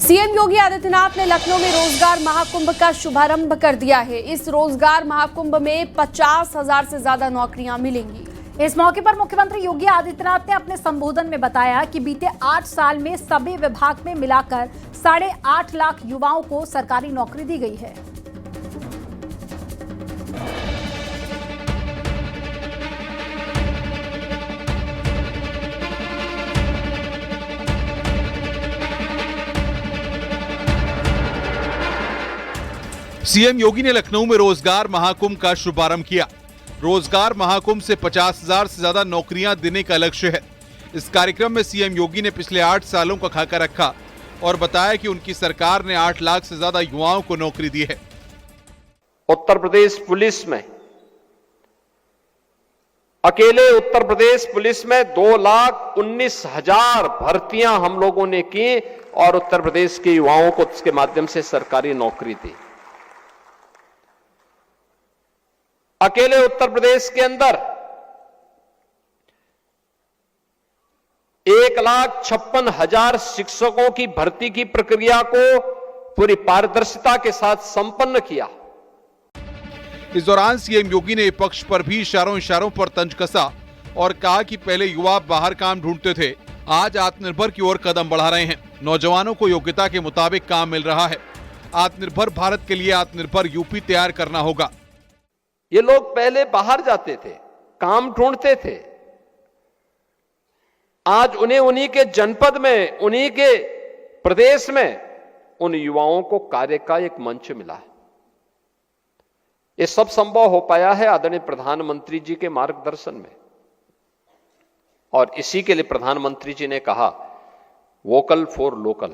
CM Yogi Adityanath ने लखनऊ में रोजगार महाकुंभ का शुभारंभ कर दिया है। इस रोजगार महाकुंभ में 50,000 से ज्यादा नौकरियां मिलेंगी। इस मौके पर मुख्यमंत्री योगी आदित्यनाथ ने अपने संबोधन में बताया कि बीते 8 साल में सभी विभाग में मिलाकर 8.5 लाख युवाओं को सरकारी नौकरी दी गई है। सीएम योगी ने लखनऊ में रोजगार महाकुंभ का शुभारंभ किया। रोजगार महाकुंभ से 50,000 से ज्यादा नौकरियां देने का लक्ष्य है। इस कार्यक्रम में सीएम योगी ने पिछले 8 सालों का खाका रखा और बताया कि उनकी सरकार ने 8 लाख से ज्यादा युवाओं को नौकरी दी है। उत्तर प्रदेश पुलिस में अकेले उत्तर प्रदेश पुलिस में 2,19,000 भर्तियां हम लोगों ने की और उत्तर प्रदेश के युवाओं को इसके माध्यम से सरकारी नौकरी दी। अकेले उत्तर प्रदेश के अंदर 1,56,000 शिक्षकों की भर्ती की प्रक्रिया को पूरी पारदर्शिता के साथ संपन्न किया। इस दौरान सीएम योगी ने विपक्ष पर भी इशारों पर तंज कसा और कहा कि पहले युवा बाहर काम ढूंढते थे, आज आत्मनिर्भर की ओर कदम बढ़ा रहे हैं। नौजवानों को योग्यता के मुताबिक काम मिल रहा है। आत्मनिर्भर भारत के लिए आत्मनिर्भर यूपी तैयार करना होगा। ये लोग पहले बाहर जाते थे, काम ढूंढते थे, आज उन्हें उन्हीं के जनपद में, उन्हीं के प्रदेश में उन युवाओं को कार्य का एक मंच मिला है। ये सब संभव हो पाया है आदरणीय प्रधानमंत्री जी के मार्गदर्शन में, और इसी के लिए प्रधानमंत्री जी ने कहा वोकल फॉर लोकल।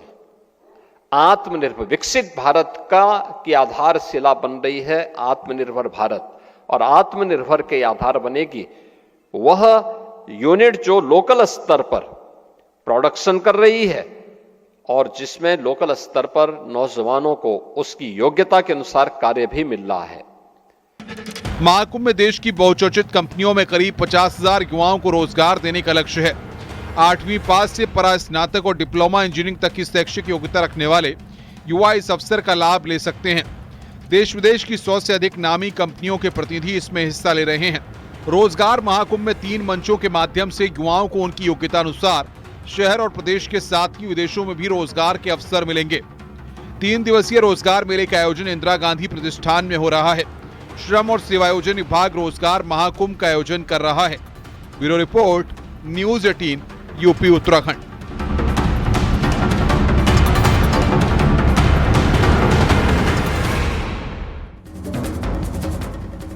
आत्मनिर्भर विकसित भारत की आधारशिला बन रही है आत्मनिर्भर भारत, और आत्मनिर्भर के आधार बनेगी वह यूनिट जो लोकल स्तर पर प्रोडक्शन कर रही है और जिसमें लोकल स्तर पर नौजवानों को उसकी योग्यता के अनुसार कार्य भी मिल रहा है। महाकुंभ में देश की बहुचर्चित कंपनियों में करीब 50,000 युवाओं को रोजगार देने का लक्ष्य है। 8वीं पास से परास्नातक और डिप्लोमा इंजीनियरिंग तक की शैक्षिक योग्यता रखने वाले युवा इस अवसर का लाभ ले सकते हैं। देश विदेश की 100 से अधिक नामी कंपनियों के प्रतिनिधि इसमें हिस्सा ले रहे हैं। रोजगार महाकुंभ में 3 मंचों के माध्यम से युवाओं को उनकी योग्यता अनुसार शहर और प्रदेश के साथ ही विदेशों में भी रोजगार के अवसर मिलेंगे। 3 दिवसीय रोजगार मेले का आयोजन इंदिरा गांधी प्रतिष्ठान में हो रहा है। श्रम और सेवायोजन विभाग रोजगार महाकुंभ का आयोजन कर रहा है। Bureau report, news 18, UP Uttarakhand.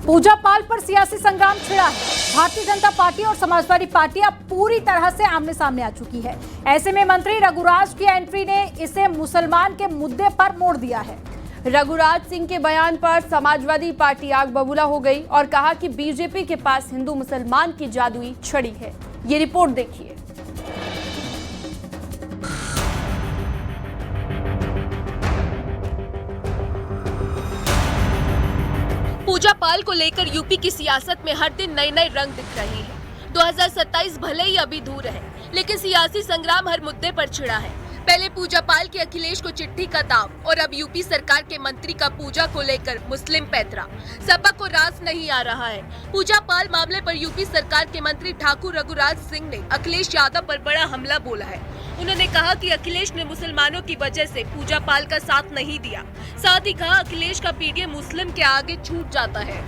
Puja Pal पर सियासी संग्राम छिड़ा है। भारतीय जनता पार्टी और समाजवादी पार्टी अब पूरी तरह से आमने सामने आ चुकी है। ऐसे में मंत्री रघुराज की एंट्री ने इसे मुसलमान के मुद्दे पर मोड़ दिया है। रघुराज सिंह के बयान पर समाजवादी पार्टी आग बबूला हो गई और कहा कि बीजेपी के पास हिंदू मुसलमान की जादुई छड़ी है। ये रिपोर्ट देखिए। पूजा पाल को लेकर यूपी की सियासत में हर दिन नए नए रंग दिख रहे हैं। 2027 भले ही अभी दूर है, लेकिन सियासी संग्राम हर मुद्दे पर छिड़ा है। पहले पूजा पाल के अखिलेश को चिट्ठी का दाव और अब यूपी सरकार के मंत्री का पूजा को लेकर मुस्लिम पैतरा। सपा को रास नहीं आ रहा है। पूजा पाल मामले पर यूपी सरकार के मंत्री ठाकुर रघुराज सिंह ने अखिलेश यादव पर बड़ा हमला बोला है। उन्होंने कहा कि अखिलेश ने मुसलमानों की वजह से पूजा पाल का साथ नहीं दिया। साथ ही कहा अखिलेश का पीडीए मुस्लिम के आगे छूट जाता है।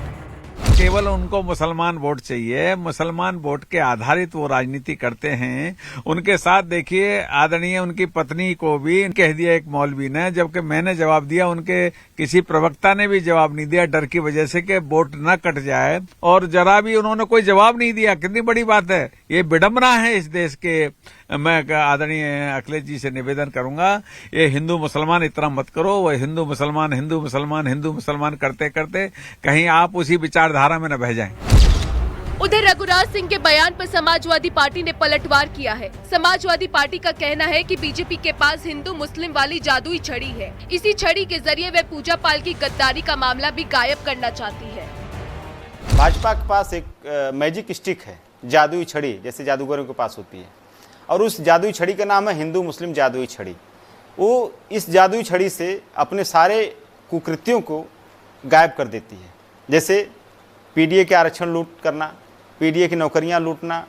केवल उनको मुसलमान वोट चाहिए, मुसलमान वोट के आधारित वो राजनीति करते हैं। उनके साथ देखिए आदरणीय उनकी पत्नी को भी कह दिया एक मौलवी ने, जबकि मैंने जवाब दिया, उनके किसी प्रवक्ता ने भी जवाब नहीं दिया, डर की वजह से कि वोट न कट जाए, और जरा भी उन्होंने कोई जवाब नहीं दिया। कितनी बड़ी बात है, ये विडंबना है इस देश के। मैं आदरणीय अखिलेश जी से निवेदन करूंगा, ये हिंदू मुसलमान इतना मत करो। वो हिंदू मुसलमान करते करते कहीं आप उसी विचारधारा में न बह जाएं। उधर रघुराज सिंह के बयान पर समाजवादी पार्टी ने पलटवार किया है। समाजवादी पार्टी का कहना है कि बीजेपी के पास हिंदू मुस्लिम वाली जादुई छड़ी है। इसी छड़ी के जरिए वे पूजा पाल की गद्दारी का मामला भी गायब करना चाहती है। भाजपा के पास एक मैजिक स्टिक है, जादुई छड़ी, जैसे जादूगरों के पास होती है, और उस जादुई छड़ी का नाम है हिंदू मुस्लिम जादुई छड़ी। वो इस जादुई छड़ी से अपने सारे कुकृत्यों को गायब कर देती है। जैसे पीडीए के आरक्षण लूट करना, पीडीए की नौकरियां लूटना,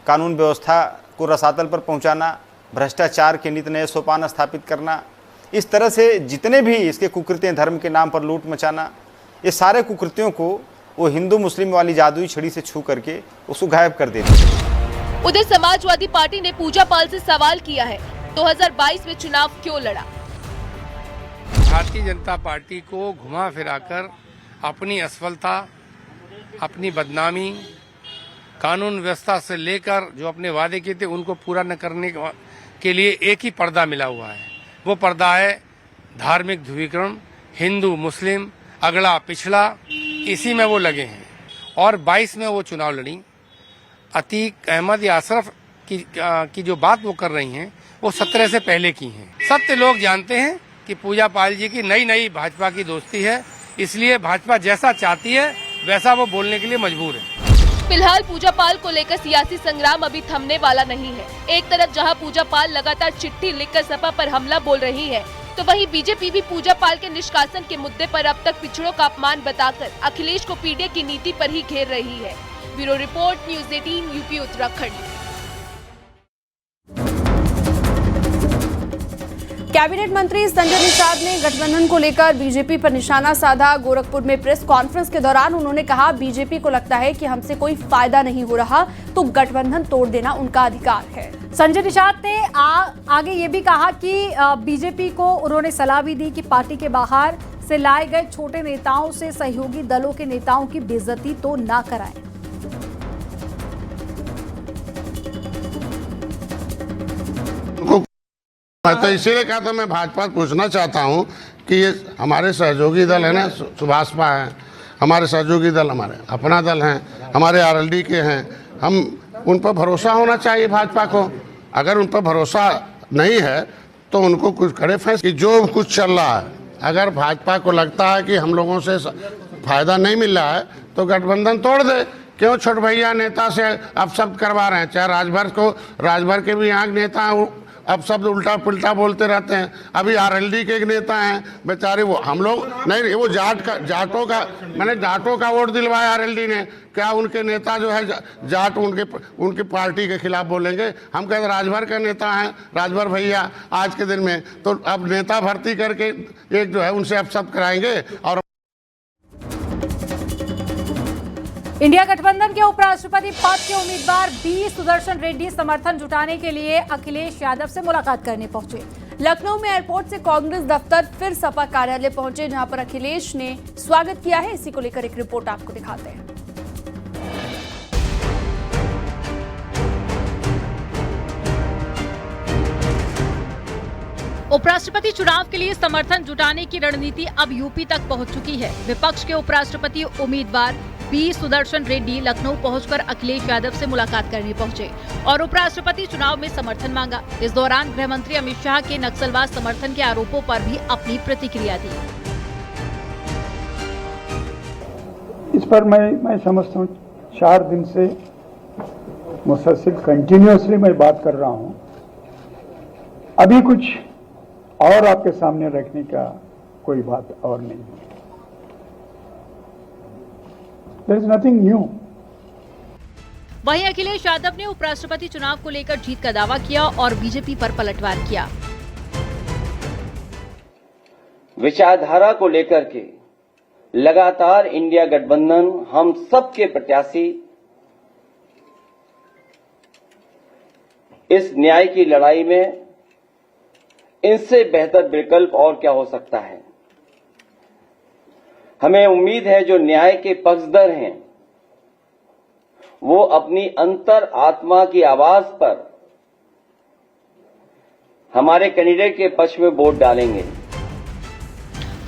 कानून व्यवस्था को रसातल पर पहुंचाना, भ्रष्टाचार के नित नए सोपान स्थापित करना, इस तरह से जितने भी इसके कुकृत्य, धर्म के नाम पर लूट मचाना, ये सारे कुकृत्यों को वो हिंदू मुस्लिम वाली जादुई छड़ी से छू करके उसको गायब कर देती है। उधर समाजवादी पार्टी ने पूजा पाल से सवाल किया है, 2022 में चुनाव क्यों लड़ा? भारतीय जनता पार्टी को घुमा फिराकर अपनी असफलता, अपनी बदनामी, कानून व्यवस्था से लेकर जो अपने वादे किए थे उनको पूरा न करने के लिए एक ही पर्दा मिला हुआ है। वो पर्दा है धार्मिक ध्रुवीकरण, हिंदू मुस्लिम, अगड़ा पिछड़ा, इसी में वो लगे हैं। और 22 में वो चुनाव लड़ी। अतीक अहमद या अशरफ की जो बात वो कर रही हैं वो 17 से पहले की हैं। सत्य लोग जानते हैं कि पूजा पाल जी की नई भाजपा की दोस्ती है, इसलिए भाजपा जैसा चाहती है वैसा वो बोलने के लिए मजबूर है। फिलहाल पूजा पाल को लेकर सियासी संग्राम अभी थमने वाला नहीं है। एक तरफ जहां पूजा पाल लगातार चिट्ठी लिखकर सपा पर हमला बोल रही है, तो वहीं बीजेपी भी पूजा पाल के निष्कासन के मुद्दे पर अब तक पिछड़ों का अपमान बताकर अखिलेश को पीडीए की नीति पर ही घेर रही है। Bureau report, news 18 UP Uttarakhand. Cabinet मंत्री संजय निषाद ने गठबंधन को लेकर बीजेपी पर निशाना साधा। गोरखपुर में प्रेस कॉन्फ्रेंस के दौरान उन्होंने कहा, बीजेपी को लगता है कि हमसे कोई फायदा नहीं हो रहा तो गठबंधन तोड़ देना उनका अधिकार है। संजय निषाद ने आगे ये भी कहा कि बीजेपी को उन्होंने सलाह भी दी कि पार्टी के बाहर से लाए गए छोटे नेताओं से सहयोगी दलों के नेताओं की बेइज्जती तो ना कराएं। तो इसीलिए कहा था, मैं भाजपा पूछना चाहता हूं कि ये हमारे सहयोगी दल है ना, सुभाषपा है, हमारे सहयोगी दल, हमारे अपना दल हैं, हमारे आरएलडी के हैं, हम उन पर भरोसा होना चाहिए भाजपा को। अगर उन पर भरोसा नहीं है तो उनको कुछ करे फैसले कि जो कुछ चल रहा है, अगर भाजपा को लगता है कि हम लोगों से फायदा नहीं मिल रहा है तो गठबंधन तोड़ दे। क्यों छोट भैया नेता से अपशब्द करवा रहे हैं? चाहे राजभर के भी यहाँ नेता अब शब्द उल्टा पुल्टा बोलते रहते हैं। अभी आरएलडी के एक नेता हैं बेचारे, वो हम लोग नहीं, वो जाटों का वोट दिलवाया आरएलडी ने। क्या उनके नेता जो है जाट उनकी पार्टी के खिलाफ बोलेंगे? हम कहते राजभर का नेता हैं, राजभर भैया आज के दिन में, तो अब नेता भर्ती करके एक जो है उनसे अपशब्द कराएंगे। और इंडिया गठबंधन के उपराष्ट्रपति पद के उम्मीदवार बी सुदर्शन रेड्डी समर्थन जुटाने के लिए अखिलेश यादव से मुलाकात करने पहुंचे। लखनऊ में एयरपोर्ट से कांग्रेस दफ्तर फिर सपा कार्यालय पहुंचे, जहां पर अखिलेश ने स्वागत किया है। इसी को लेकर एक रिपोर्ट आपको दिखाते हैं। उपराष्ट्रपति चुनाव के लिए समर्थन जुटाने की रणनीति अब यूपी तक पहुंच चुकी है। विपक्ष के उपराष्ट्रपति उम्मीदवार बी सुदर्शन रेड्डी लखनऊ पहुंचकर अखिलेश यादव से मुलाकात करने पहुंचे और उपराष्ट्रपति चुनाव में समर्थन मांगा। इस दौरान गृह मंत्री अमित शाह के नक्सलवाद समर्थन के आरोपों पर भी अपनी प्रतिक्रिया दी। इस पर मैं समझता हूँ 4 दिन से मुसलसल कंटिन्यूअसली मैं बात कर रहा हूँ। अभी कुछ और आपके सामने रखने का कोई बात और नहीं है। There is nothing new. वहीं अखिलेश यादव ने उपराष्ट्रपति चुनाव को लेकर जीत का दावा किया और बीजेपी पर पलटवार किया। विचारधारा को लेकर के लगातार इंडिया गठबंधन हम सबके प्रत्याशी इस न्याय की लड़ाई में इनसे बेहतर विकल्प और क्या हो सकता है। हमें उम्मीद है जो न्याय के पक्षधर हैं वो अपनी अंतर आत्मा की आवाज पर हमारे कैंडिडेट के पक्ष में वोट डालेंगे।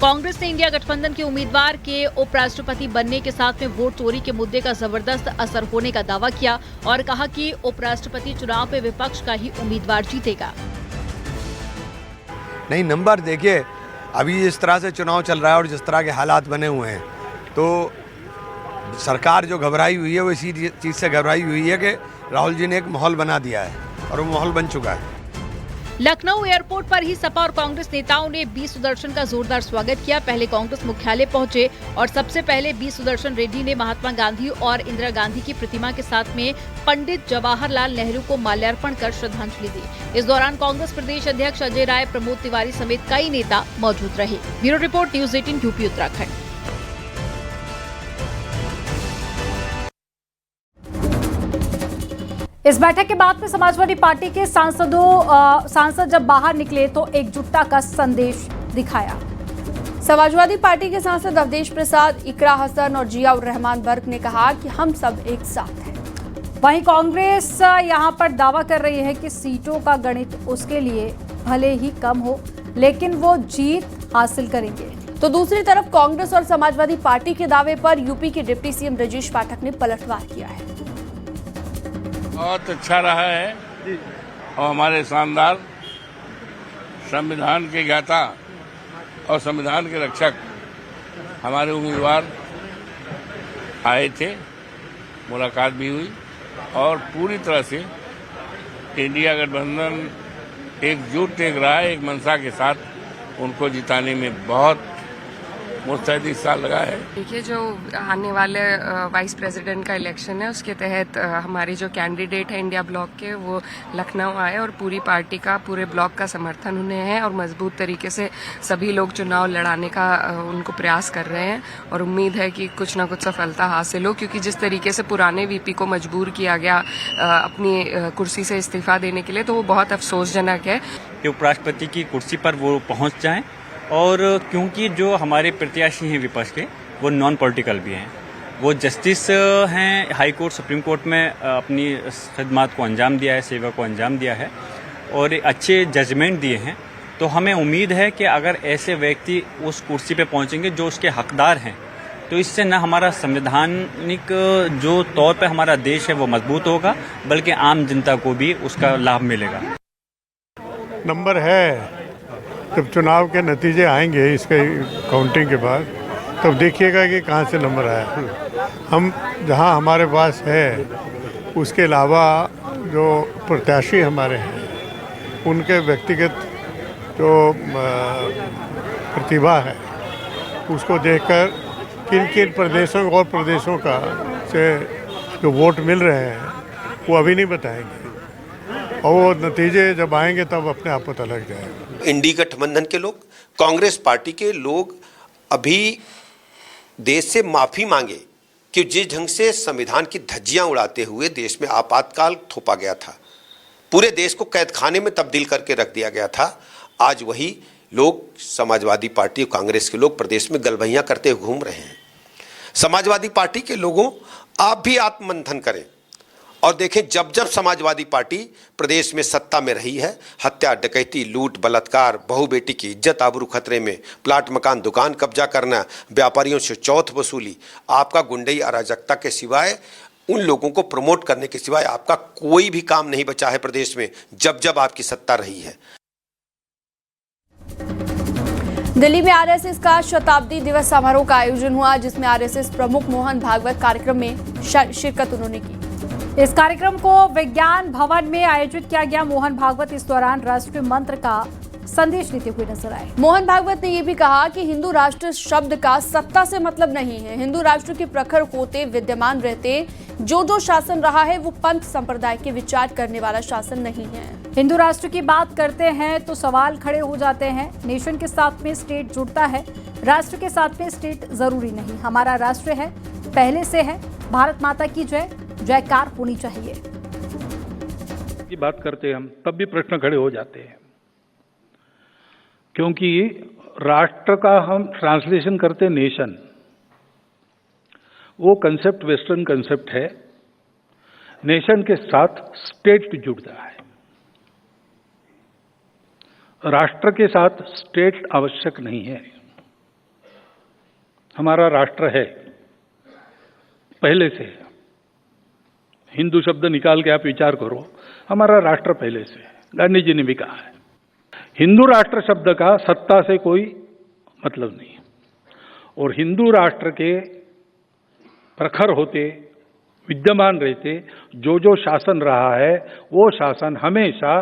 कांग्रेस ने इंडिया गठबंधन के उम्मीदवार के उपराष्ट्रपति बनने के साथ में वोट चोरी के मुद्दे का जबरदस्त असर होने का दावा किया और कहा कि उपराष्ट्रपति चुनाव में विपक्ष का ही उम्मीदवार जीतेगा। नहीं, नंबर देखिए, अभी जिस तरह से चुनाव चल रहा है और जिस तरह के हालात बने हुए हैं, तो सरकार जो घबराई हुई है वो इसी चीज़ से घबराई हुई है कि राहुल जी ने एक माहौल बना दिया है और वो माहौल बन चुका है। लखनऊ एयरपोर्ट पर ही सपा और कांग्रेस नेताओं ने बी सुदर्शन का जोरदार स्वागत किया। पहले कांग्रेस मुख्यालय पहुंचे और सबसे पहले बी सुदर्शन रेड्डी ने महात्मा गांधी और इंदिरा गांधी की प्रतिमा के साथ में पंडित जवाहरलाल नेहरू को माल्यार्पण कर श्रद्धांजलि दी। इस दौरान कांग्रेस प्रदेश अध्यक्ष अजय राय, प्रमोद तिवारी समेत कई नेता मौजूद रहे। Bureau report, news 18 UP Uttarakhand. इस बैठक के बाद में समाजवादी पार्टी के सांसद जब बाहर निकले तो एकजुटता का संदेश दिखाया। समाजवादी पार्टी के सांसद अवधेश प्रसाद, इकरा हसन और जियाउर रहमान वर्क ने कहा कि हम सब एक साथ हैं। वहीं कांग्रेस यहां पर दावा कर रही है कि सीटों का गणित उसके लिए भले ही कम हो, लेकिन वो जीत हासिल करेंगे। तो दूसरी तरफ कांग्रेस और समाजवादी पार्टी के दावे पर यूपी के डिप्टी सीएम ब्रजेश पाठक ने पलटवार किया है। बहुत अच्छा रहा है और हमारे शानदार संविधान के ज्ञाता और संविधान के रक्षक हमारे उम्मीदवार आए थे, मुलाकात भी हुई और पूरी तरह से इंडिया गठबंधन एकजुट रहा है, एक मंशा के साथ उनको जिताने में बहुत मुस्तैदी साल लगा है। देखिए, जो आने वाले वाइस प्रेसिडेंट का इलेक्शन है उसके तहत हमारे जो कैंडिडेट है इंडिया ब्लॉक के वो लखनऊ आए और पूरी पार्टी का, पूरे ब्लॉक का समर्थन उन्हें है और मजबूत तरीके से सभी लोग चुनाव लड़ाने का उनको प्रयास कर रहे हैं और उम्मीद है कि कुछ ना कुछ सफलता हासिल हो, क्योंकि जिस तरीके से पुराने वीपी को मजबूर किया गया अपनी कुर्सी से इस्तीफा देने के लिए, तो वो बहुत अफसोसजनक है कि उपराष्ट्रपति की कुर्सी पर वो पहुंच जाएं। और क्योंकि जो हमारे प्रत्याशी हैं विपक्ष के, वो नॉन पॉलिटिकल भी हैं, वो जस्टिस हैं, हाई कोर्ट, सुप्रीम कोर्ट में अपनी खिदमत को अंजाम दिया है, सेवा को अंजाम दिया है और अच्छे जजमेंट दिए हैं। तो हमें उम्मीद है कि अगर ऐसे व्यक्ति उस कुर्सी पे पहुंचेंगे जो उसके हकदार हैं, तो इससे न हमारा संवैधानिक जो तौर पे हमारा देश है वो मजबूत होगा, बल्कि आम जनता को भी उसका लाभ मिलेगा। नंबर है, जब चुनाव के नतीजे आएंगे इसके काउंटिंग के बाद, तब देखिएगा कि कहाँ से नंबर आया। हम जहाँ हमारे पास है उसके अलावा जो प्रत्याशी हमारे हैं उनके व्यक्तिगत जो प्रतिभा है उसको देखकर किन किन प्रदेशों और प्रदेशों का से जो वोट मिल रहे हैं वो अभी नहीं बताएंगे और वो नतीजे जब आएंगे तब अपने आप पता लग जाएगा। इंडी गठबंधन के लोग, कांग्रेस पार्टी के लोग अभी देश से माफी मांगे कि जिस ढंग से संविधान की धज्जियां उड़ाते हुए देश में आपातकाल थोपा गया था, पूरे देश को कैद खाने में तब्दील करके रख दिया गया था, आज वही लोग समाजवादी पार्टी और कांग्रेस के लोग प्रदेश में गलबहियां करते हुए घूम रहे हैं। समाजवादी पार्टी के लोगों, आप भी आत्ममंथन करें और देखें, जब जब समाजवादी पार्टी प्रदेश में सत्ता में रही है, हत्या, डकैती, लूट, बलात्कार, बहू बेटी की इज्जत आबरू खतरे में, प्लाट मकान दुकान कब्जा करना, व्यापारियों से चौथ वसूली, आपका गुंडई अराजकता के सिवाय, उन लोगों को प्रमोट करने के सिवाय आपका कोई भी काम नहीं बचा है प्रदेश में, जब जब आपकी सत्ता रही है। दिल्ली में आरएसएस का शताब्दी दिवस समारोह का आयोजन हुआ, जिसमें आरएसएस प्रमुख मोहन भागवत कार्यक्रम में शिरकत उन्होंने की। इस कार्यक्रम को विज्ञान भवन में आयोजित किया गया। मोहन भागवत इस दौरान राष्ट्रीय मंत्र का संदेश देते हुए नजर आए। मोहन भागवत ने यह भी कहा कि हिंदू राष्ट्र शब्द का सत्ता से मतलब नहीं है। हिंदू राष्ट्र के प्रखर होते विद्यमान रहते जो शासन रहा है वो पंथ संप्रदाय के विचार करने वाला शासन नहीं है। हिंदू राष्ट्र की बात करते हैं तो सवाल खड़े हो जाते हैं। नेशन के साथ में स्टेट जुड़ता है, राष्ट्र के साथ में स्टेट जरूरी नहीं। हमारा राष्ट्र है, पहले से है। भारत माता की जय, जयकार होनी चाहिए। की बात करते हैं हम, तब भी प्रश्न खड़े हो जाते हैं, क्योंकि राष्ट्र का हम ट्रांसलेशन करते नेशन, वो कंसेप्ट वेस्टर्न कंसेप्ट है। नेशन के साथ स्टेट जुड़ता है, राष्ट्र के साथ स्टेट आवश्यक नहीं है। हमारा राष्ट्र है, पहले से है। हिंदू शब्द निकाल के आप विचार करो, हमारा राष्ट्र पहले से है। गांधी जी ने भी कहा है, हिंदू राष्ट्र शब्द का सत्ता से कोई मतलब नहीं है। और हिंदू राष्ट्र के प्रखर होते विद्यमान रहते जो शासन रहा है वो शासन हमेशा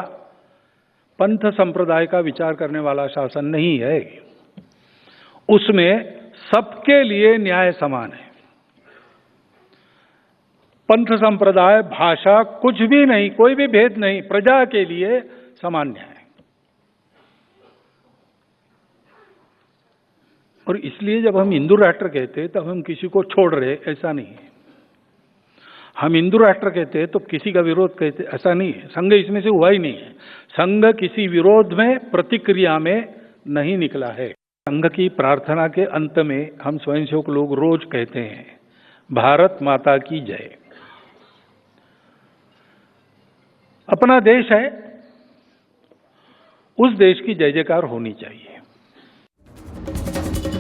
पंथ संप्रदाय का विचार करने वाला शासन नहीं है। उसमें सबके लिए न्याय समान है। पंथ संप्रदाय, भाषा, कुछ भी नहीं, कोई भी भेद नहीं, प्रजा के लिए समान न्याय। और इसलिए जब हम हिंदू राष्ट्र कहते हैं तब हम किसी को छोड़ रहे, ऐसा नहीं है। हम हिंदू राष्ट्र कहते हैं तो किसी का विरोध कहते, ऐसा नहीं है। संघ इसमें से हुआ ही नहीं है। संघ किसी विरोध में, प्रतिक्रिया में नहीं निकला है। संघ की प्रार्थना के अंत में हम स्वयंसेवक लोग रोज कहते हैं, भारत माता की जय। अपना देश है, उस देश की जय जयकार होनी चाहिए।